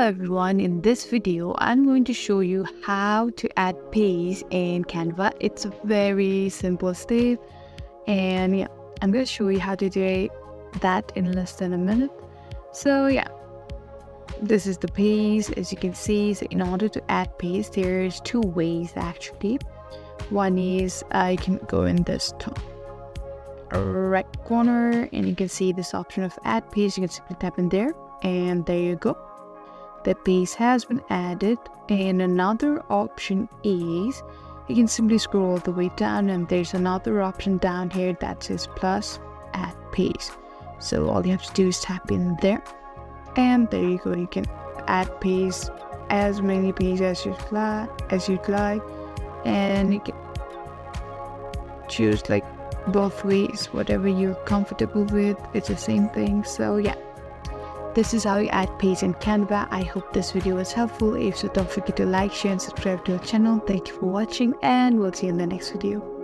everyone, in this video I'm going to show you how to add paste in Canva. It's a very simple step, and yeah, I'm going to show you how to do that in less than a minute. So yeah, this is the paste. As you can see, so in order to add paste, there's two ways actually. One is I can go in this top right corner and you can see this option of add paste. You can simply tap in there and there you go, the paste has been added. And another option is you can simply scroll all the way down and there's another option down here that says plus add paste. So all you have to do is tap in there and there you go, you can add paste, as many paste as you'd like, and you can choose like both ways, whatever you're comfortable with. It's the same thing. So yeah, this is how you add paste in Canva. I hope this video was helpful. If so, don't forget to like, share and subscribe to our channel. Thank you for watching and we'll see you in the next video.